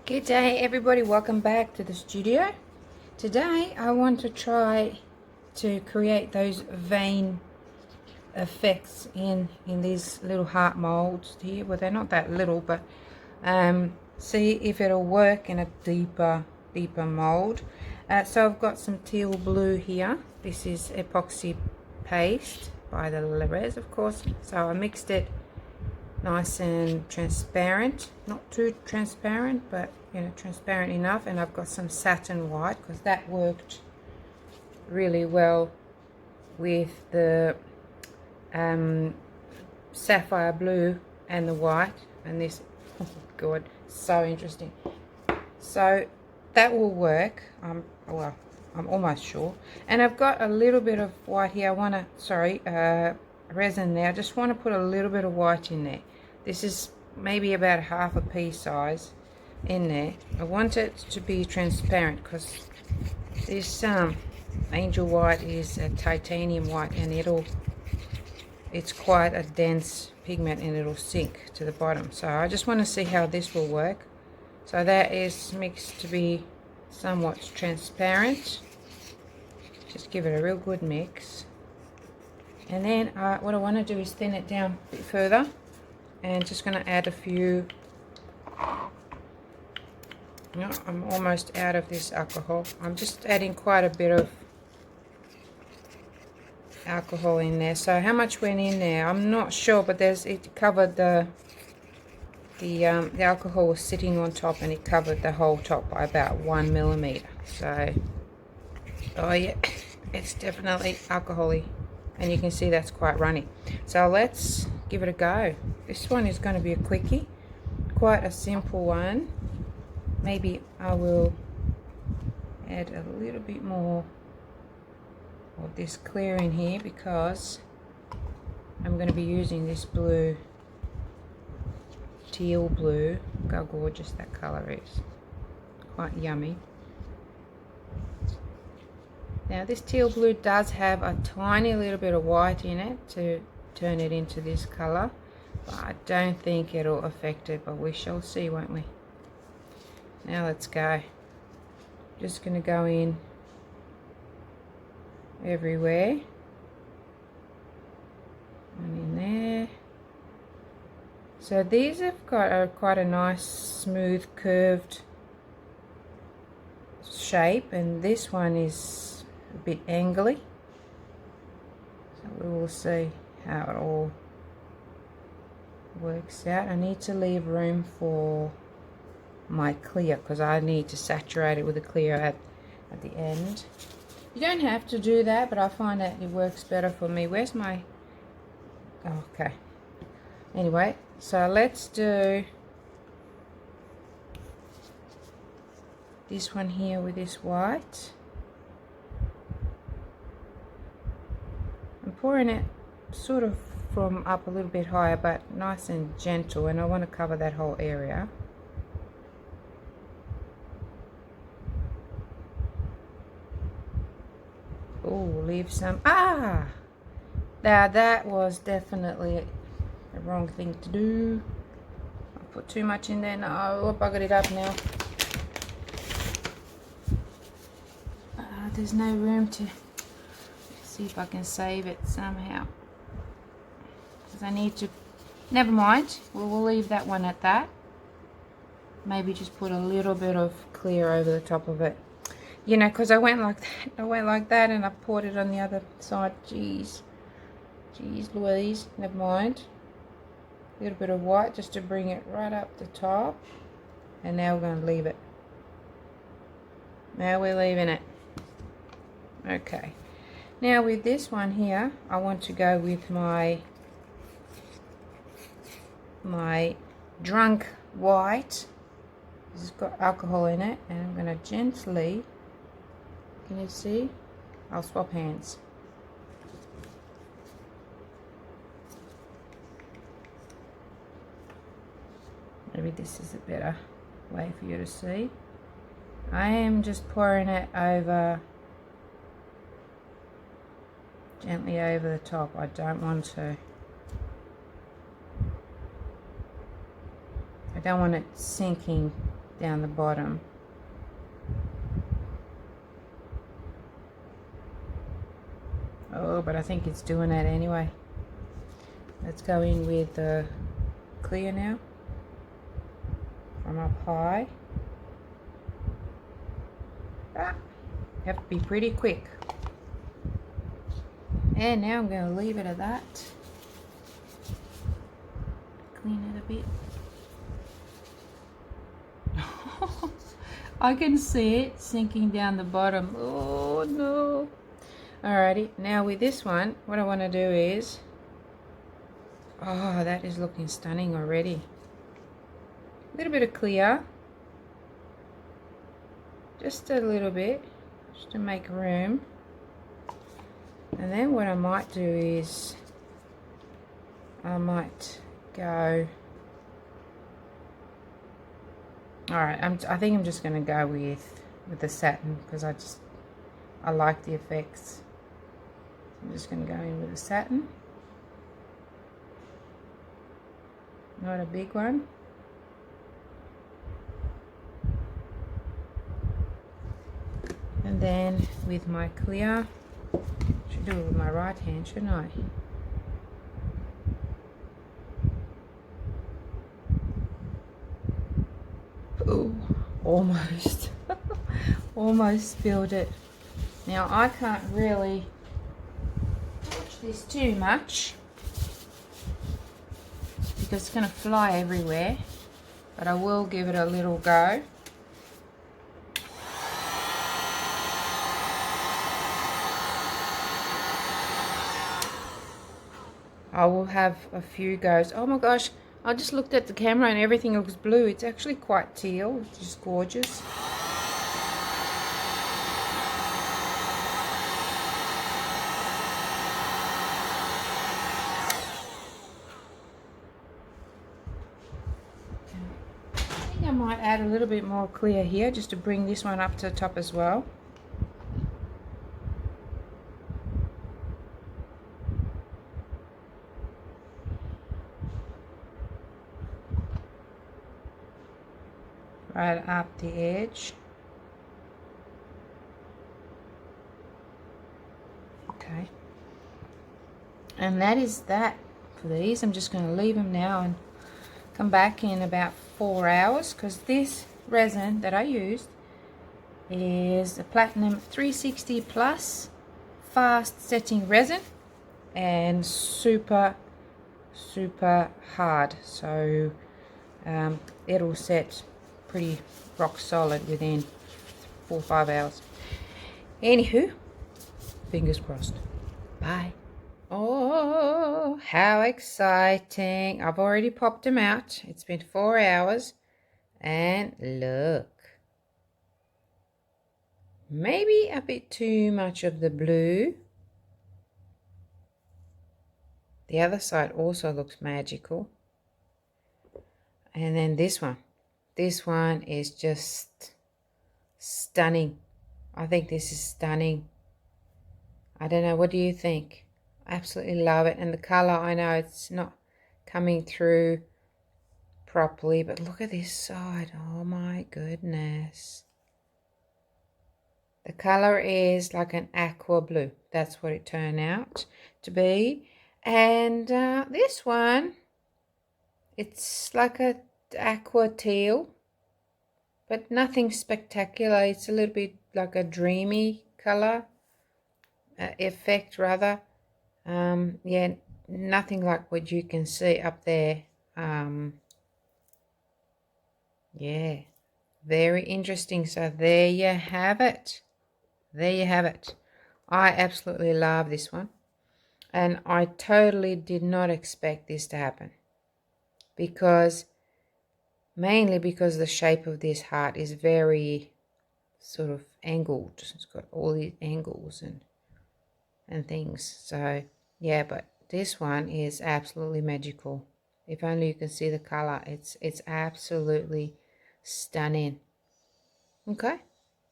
Good day everybody, welcome back to the studio. Today I want to try to create those vein effects in these little heart molds here. Well, they're not that little, but see if it'll work in a deeper mold. So I've got some teal blue here. This is epoxy paste by the Le'Rez, of course. So I mixed it nice and transparent, not too transparent, but you know, transparent enough. And I've got some satin white because that worked really well with the sapphire blue and the white. And this, oh god, so interesting. So that will work. Well, I'm almost sure. And I've got a little bit of white here. I want to, resin there. I just want to put a little bit of white in there. This is maybe about half a pea size in there. I want it to be transparent because this angel white is a titanium white, and it's quite a dense pigment and it'll sink to the bottom. So I just want to see how this will work. So that is mixed to be somewhat transparent. Just give it a real good mix. And then what I want to do is thin it down a bit further, and just going to add a few. No, I'm almost out of this alcohol. I'm just adding quite a bit of alcohol in there. So how much went in there? I'm not sure, but it covered the alcohol was sitting on top, and it covered the whole top by about 1 millimeter. So, oh yeah, it's definitely alcohol-y. And you can see that's quite runny. So let's give it a go. This one is going to be a quickie, quite a simple one. Maybe I will add a little bit more of this clear in here because I'm going to be using this blue, teal blue. Look how gorgeous that color is. Quite yummy. Now this teal blue does have a tiny little bit of white in it to turn it into this color, but I don't think it'll affect it, but we shall see, won't we? Now let's go. Just going to go in everywhere. One in there. So these have got quite a nice smooth curved shape, and this one is a bit angly, so we will see how it all works out. I need to leave room for my clear because I need to saturate it with the clear at the end. You don't have to do that, but I find that it works better for me. Where's my, oh, okay, anyway, so let's do this one here with this white. I'm pouring it sort of from up a little bit higher, but nice and gentle, and I want to cover that whole area. Oh, leave some. Now that was definitely the wrong thing to do. I put too much in there. No, I buggered it up now. There's no room to see if I can save it somehow, because I need to, never mind, we'll leave that one at that. Maybe just put a little bit of clear over the top of it, you know, because I went like that and I poured it on the other side. Jeez Louise, never mind. A little bit of white just to bring it right up the top, and now we're going to leave it. Now we're leaving it. Okay, now with this one here, I want to go with my drunk white. This has got alcohol in it, and I'm going to gently, can you see? I'll swap hands. Maybe this is a better way for you to see. I am just pouring it over, gently over the top. I don't want it sinking down the bottom. Oh, but I think it's doing that anyway. Let's go in with the clear now from up high. You have to be pretty quick. And now I'm going to leave it at that. Clean it a bit. I can see it sinking down the bottom. Oh no. Alrighty, now with this one, what I want to do is, oh, that is looking stunning already. A little bit of clear. Just a little bit, just to make room. And then what I might do is, I might go, alright, I think I'm just going to go with the satin, because I like the effects. So I'm just going to go in with the satin. Not a big one. And then with my clear, should do it with my right hand, shouldn't I? Oh, almost. Almost spilled it. Now I can't really touch this too much because it's going to fly everywhere, but I will give it a little go. I will have a few goes. Oh my gosh, I just looked at the camera and everything looks blue. It's actually quite teal, which is gorgeous. I think I might add a little bit more clear here just to bring this one up to the top as well. Right up the edge. Okay. And that is that for these. I'm just going to leave them now and come back in about 4 hours, because this resin that I used is a platinum 360 plus fast setting resin and super hard, so it'll set pretty rock solid within 4 or 5 hours. Anywho, fingers crossed. Bye. Oh, how exciting. I've already popped them out. It's been 4 hours. And look. Maybe a bit too much of the blue. The other side also looks magical. And then this one. This one is just stunning. I think this is stunning. I don't know, what do you think? Absolutely love it. And the color, I know it's not coming through properly, but look at this side. Oh my goodness. The color is like an aqua blue. That's what it turned out to be. And this one, it's like a aqua teal, but nothing spectacular. It's a little bit like a dreamy color effect rather. Yeah, nothing like what you can see up there. Yeah, very interesting. So there you have it. There you have it. I absolutely love this one, and I totally did not expect this to happen, because mainly because the shape of this heart is very sort of angled. It's got all these angles and things. So yeah, but this one is absolutely magical. If only you can see the color. It's absolutely stunning. Okay,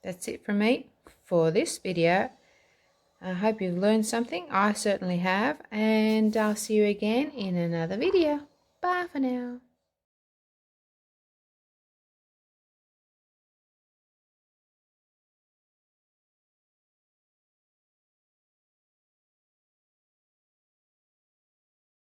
that's it from me for this video. I hope you've learned something. I certainly have, and I'll see you again in another video. Bye for now.